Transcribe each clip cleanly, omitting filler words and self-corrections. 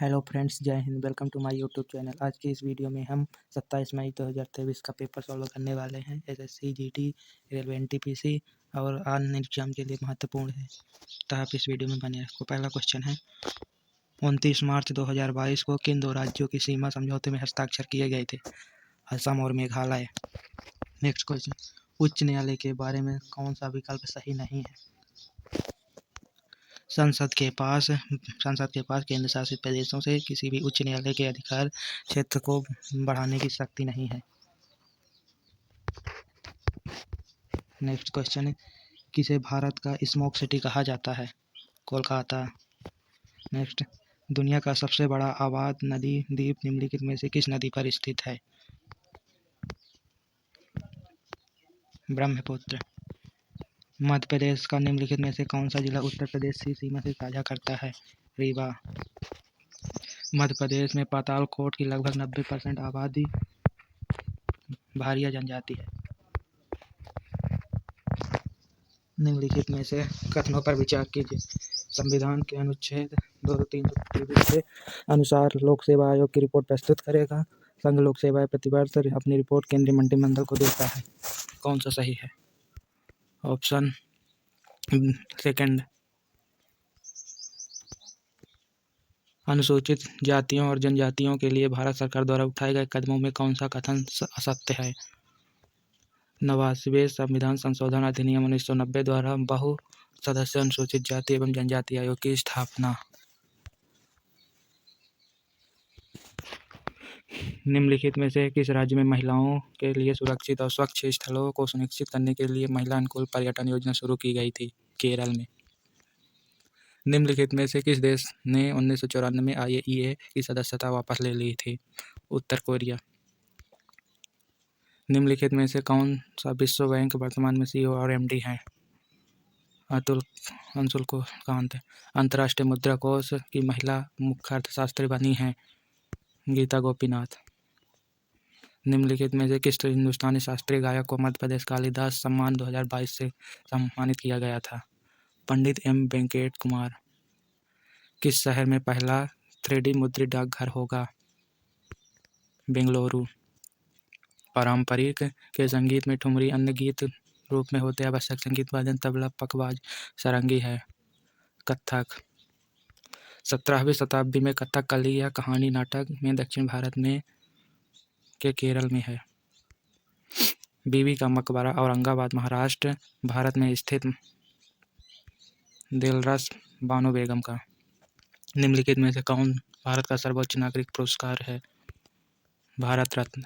Hello friends, Jai Hind. Welcome to my YouTube channel. आज की इस वीडियो में हम 27 मई 2023 का पेपर सॉल्व करने वाले हैं। एसएससी, जीटी, रेलवे, एनटीपीसी और अन्य एग्जाम के लिए महत्वपूर्ण है, तो आप इस वीडियो में बने रखो। पहला क्वेश्चन है, 29 मार्च 2022 को किन दो राज्यों की सीमा समझौते में हस्ताक्षर किए गए थे? असम और मेघालय। नेक्स्ट क्वेश्चन, उच्च न्यायालय के बारे में कौन सा विकल्प सही नहीं है? संसद के पास केंद्र शासित प्रदेशों से किसी भी उच्च न्यायालय के अधिकार क्षेत्र को बढ़ाने की शक्ति नहीं है। नेक्स्ट क्वेश्चन है, किसे भारत का स्मोक सिटी कहा जाता है? कोलकाता। नेक्स्ट, दुनिया का सबसे बड़ा आबाद नदी द्वीप निम्नलिखित में से किस नदी पर स्थित है? ब्रह्मपुत्र। मध्य प्रदेश का निम्नलिखित में से कौन सा जिला उत्तर प्रदेश की सीमा से साझा करता है? रीवा। मध्य प्रदेश में पातालकोट की लगभग 90% आबादी भारिया जनजाति है। निम्नलिखित में से कथनों पर विचार कीजिए। संविधान के अनुच्छेद 203 के अनुसार लोक सेवा आयोग की रिपोर्ट प्रस्तुत करेगा। संघ लोक सेवाएं प्रतिवर्ष अपनी रिपोर्ट केंद्रीय मंत्रिमंडल को देता है। कौन सा सही है? Option second. अनुसूचित जातियों और जनजातियों के लिए भारत सरकार द्वारा उठाए गए कदमों में कौन सा कथन असत्य है? 89वें संविधान संशोधन अधिनियम 1990 द्वारा बहु सदस्य अनुसूचित जाति एवं जनजाति आयोग की स्थापना। निम्नलिखित में से किस राज्य में महिलाओं के लिए सुरक्षित और स्वच्छ स्थलों को सुनिश्चित करने के लिए महिला अनुकूल पर्यटन योजना शुरू की गई थी? केरल में। निम्नलिखित में से किस देश ने 1994 में IAEA की सदस्यता वापस ले ली थी? उत्तर कोरिया। निम्नलिखित में से कौन सा विश्व बैंक वर्तमान में CEO और MD हैं? अंशुल कांत। अंतर्राष्ट्रीय मुद्रा कोष की महिला मुख्य अर्थशास्त्री बनी हैं? गीता गोपीनाथ। निम्नलिखित में से किस हिंदुस्तानी शास्त्रीय गायक को मध्य प्रदेश कालिदास सम्मान 2022 से सम्मानित किया गया था? पंडित M वेंकट कुमार। किस शहर में पहला 3D मुद्रित डाकघर होगा? बेंगलुरु। पारंपरिक के संगीत में ठुमरी अन्य गीत रूप में होते आवश्यक संगीत वादन तबला, पखवाज, सारंगी है? कथक। 17वीं शताब्दी में कथकली या कहानी नाटक में दक्षिण भारत में के केरल में है। बीबी का मकबरा औरंगाबाद महाराष्ट्र भारत में स्थित दिलरस बानो बेगम का। निम्नलिखित में से कौन भारत का सर्वोच्च नागरिक पुरस्कार है? भारत रत्न।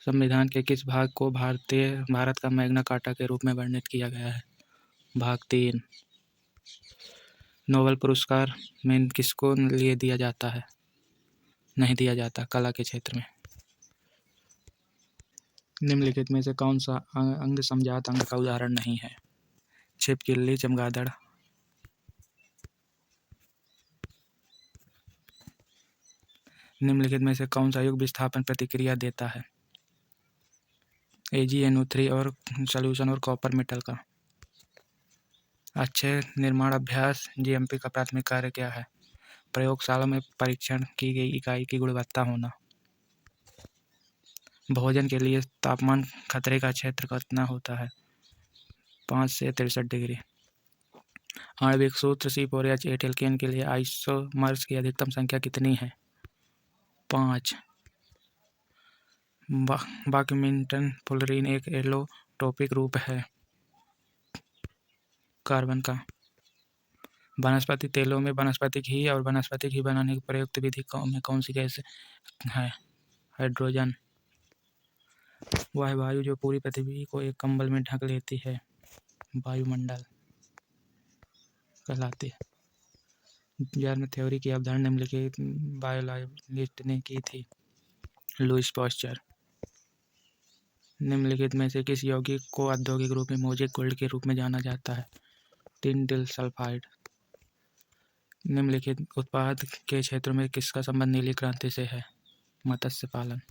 संविधान के किस भाग को भारत का मैग्ना कार्टा के रूप में वर्णित किया गया है? भाग 3। नोबेल पुरस्कार में किसको लिए दिया जाता है? नहीं दिया जाता, कला के क्षेत्र में। निम्नलिखित में से कौन सा अंग समजात अंग का उदाहरण नहीं है? छिपकली, चमगादड़। निम्नलिखित में से कौन सा युग विस्थापन प्रतिक्रिया देता है? AgNO3 और सॉल्यूशन और कॉपर मेटल का। अच्छे निर्माण अभ्यास GMP का प्राथमिक कार्य क्या है? प्रयोगशाला में परीक्षण की गई इकाई की गुणवत्ता होना। भोजन के लिए तापमान खतरे का क्षेत्र कितना होता है? 5 से 63 डिग्री। आणविक सूत्र C4H8 एल्केन के लिए आइसोमर्स की अधिकतम संख्या कितनी है? 5। बाक्यूमेंटन फ्लोरीन एक एलोटोपिक रूप है कार्बन का। वनस्पति तेलों में वनस्पति घी और वनस्पति घी बनाने की प्रयुक्त विधि में कौन सी गैस है? हाइड्रोजन। वह वायु जो पूरी पृथ्वी को एक कंबल में ढक लेती है वायुमंडल कहलाती है। जर्म थ्योरी की अवधारणा निम्नलिखित बायोलॉजिस्ट ने की थी? Louis Pasteur. निम्नलिखित में से किस यौगिक को औद्योगिक रूप में मोजेक गोल्ड के रूप में जाना जाता है? टिन डिल सल्फाइड। निम्नलिखित उत्पाद के क्षेत्र में किसका संबंध नीली क्रांति से है? मत्स्य पालन।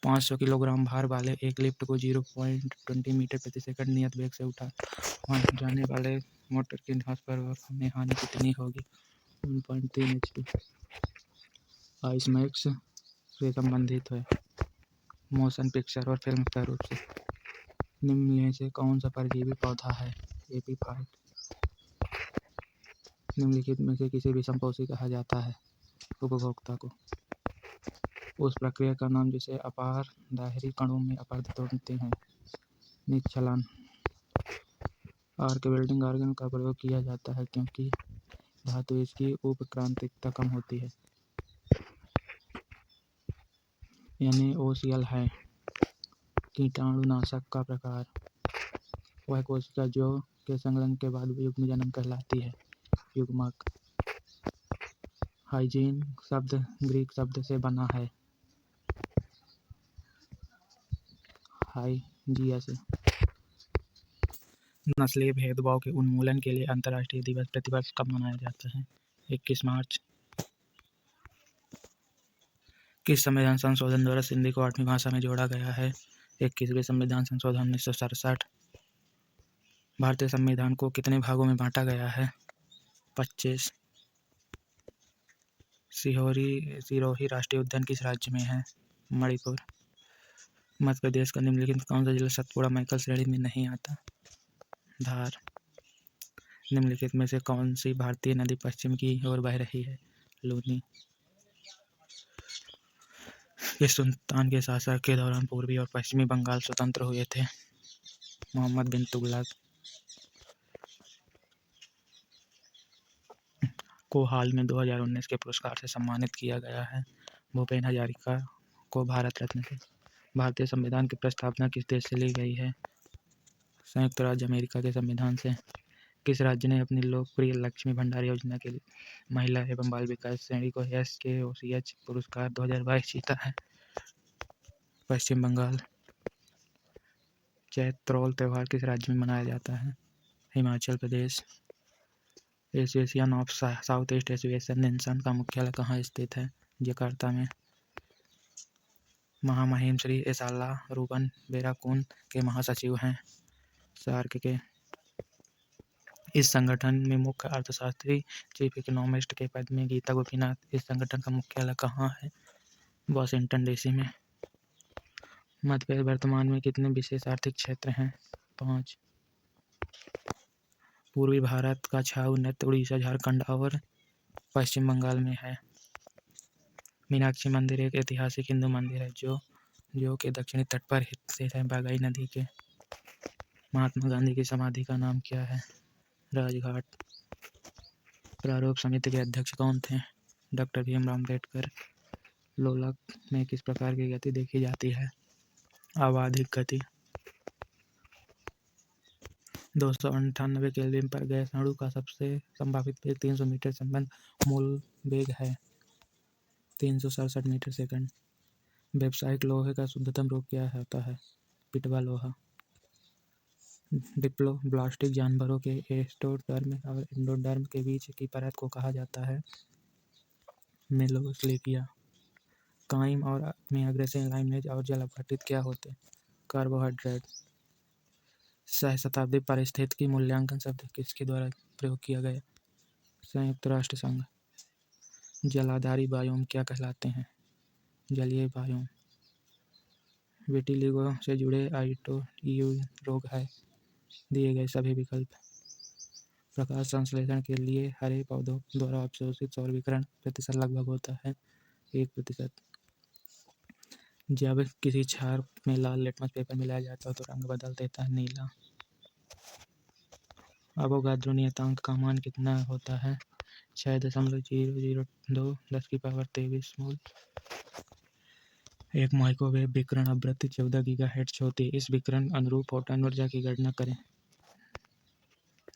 500 किलोग्राम भार वाले एक लिफ्ट को 0.20 मीटर प्रति सेकंड नियत वेग से उठा जाने वाले मोटर की घास पर हमें हानि कितनी होगी? 1.3 HP आइस मैक्स से संबंधित है, मोशन पिक्चर और फिल्म के रूप से। निम्न में से कौन सा परजीवी पौधा है? एपीफाइट। निम्नलिखित में से किसे विषमपोषी कहा जाता है? उपभोक्ता को। उस प्रक्रिया का नाम जिसे अपारदर्शी कणों में अपरद तोड़ते हैं, निश्चलन। आर्क वेल्डिंग आर्गन का प्रयोग किया जाता है क्योंकि धातु इसकी उपक्रांतिकता कम होती है। NaOCl है। कीटाणुनाशक का प्रकार। वह कोशिका जो के संलग्न के बाद युग्म जन्म कहलाती है, युग्मक। हाइजीन शब्द ग्रीक शब्द से बना है, हाइजिया से। नस्लीय भेदभाव के उन्मूलन के लिए अंतर्राष्ट्रीय दिवस प्रतिवर्ष कब मनाया जाता है? 21 मार्च। किस संविधान संशोधन द्वारा सिंधी को 8वीं भाषा में जोड़ा गया है? 21वें संविधान संशोधन 1967। भारतीय संविधान को कितने भागों में बांटा गया है? 25। सिरोही राष्ट्रीय उद्यान किस राज्य में है? मणिपुर। मध्य प्रदेश का निम्नलिखित कौन सा जिला सतपुड़ा मैकल श्रेणी में नहीं आता? धार। निम्नलिखित में से कौन सी भारतीय नदी पश्चिम की ओर बह रही है? लूनी। किस सुल्तान के शासन के दौरान पूर्वी और पश्चिमी बंगाल स्वतंत्र हुए थे? मोहम्मद बिन तुगलक। को हाल में 2019 के पुरस्कार से सम्मानित किया गया है? भूपेन हजारिका को भारत रत्न से। भारतीय संविधान की प्रस्तावना किस देश से ली गई है? संयुक्त राज्य अमेरिका के संविधान से। किस राज्य ने अपनी लोकप्रिय लक्ष्मी भंडार योजना के लिए महिला एवं बाल विकास श्रेणी को SKOCH पुरस्कार 2022 जीता है? पश्चिम बंगाल। चैत्रौल त्यौहार किस राज्य में मनाया जाता है? Himachal Pradesh. Association of south east association nation का मुख्यालय कहाँ स्थित है? जकार्ता में। महामहिम श्री एसाला रूबन बेराकून के महासचिव हैं, सार्क के। इस संगठन में मुख्य अर्थशास्त्री चीफ इकोनॉमिस्ट के पद में गीता गोपीनाथ। इस संगठन का मुख्यालय कहाँ है? वाशिंगटन DC में। मध्य प्रदेश वर्तमान में कितने विशेष आर्थिक क्षेत्र हैं? 5। पूर्वी भारत का छाऊ नृत्य उड़ीसा, झारखंड और पश्चिम बंगाल में है। मीनाक्षी मंदिर एक ऐतिहासिक हिंदू मंदिर है जो के दक्षिणी तट पर स्थित है, बागई नदी के। महात्मा गांधी की समाधि का नाम क्या है? राजघाट। प्रारूप समिति के अध्यक्ष कौन थे? डॉक्टर भीमराव अम्बेडकर। लोलक में किस प्रकार की गति देखी जाती है? आवधिक गति। 298 केल्विन पर गैस अणु का सबसे संभावित वेग 300 मीटर संबंध मूल वेग है 367 मीटर सेकंड। व्यावसायिक लोहे का शुद्धतम रूप क्या होता है? पिटवा लोहा। डिप्लोब्लास्टिक जानवरों के एस्टोडर्म और एंडोडर्म के बीच की परत को कहा जाता है? मेलोस्लेकिया। काइम और में अग्रेसिव लाइमेज और जल अपघटित क्या होते? कार्बोहाइड्रेट। सहस्त्राब्दी पारिस्थितिकी मूल्यांकन शब्द किसके द्वारा प्रयोग किया गया? संयुक्त राष्ट्र संघ। जलाधारी बायोम क्या कहलाते हैं? जलीय बायोम। विटिलिगो से जुड़े ऑटोइम्यून रोग है? दिए गए सभी विकल्प। प्रकाश संश्लेषण के लिए हरे पौधों द्वारा अवशोषित सौर विकिरण प्रतिशत लगभग होता है 1%। जब किसी क्षार में लाल लिटमस पेपर मिलाया जाता है तो रंग बदल देता है नीला। अवोगाद्रो नियतांक का मान कितना होता है? 6.002 10⁻23 मोल। एक माइक्रोवेव विकिरण आवृत्ति 14 GHz होती है। इस विकिरण अनुरूप फोटॉन ऊर्जा की गणना करें।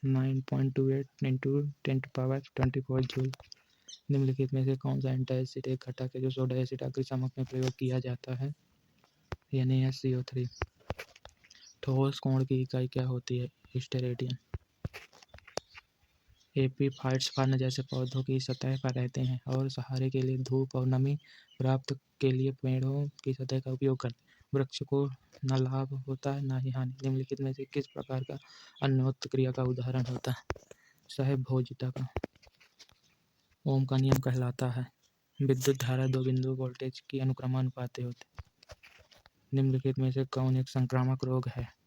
9.28 × 10⁻24 जूल। निम्नलिखित में से कौन सा एंटासिड एक घटक है जो सोडा एसिड अग्निशामक में प्रयोग किया जाता है? NaSCO3। ठोस कोण की इकाई क्या होती है? स्टेरेडियन। एपीफाइट्स फर्न जैसे पौधों की सतह पर रहते हैं और सहारे के लिए धूप और नमी प्राप्त के लिए पेड़ों की सतह का उपयोग करते हैं। वृक्ष को न लाभ होता है न ही हानि। निम्नलिखित में से किस प्रकार का अन्योन्य क्रिया का उदाहरण होता है? सहभोजिता का। ओम का नियम कहलाता है। विद्युत धारा दो बिंदु वोल्टेज की अनुक्रमानुपाती होती है। निम्नलिखित में से कौन एक संक्रामक रोग है?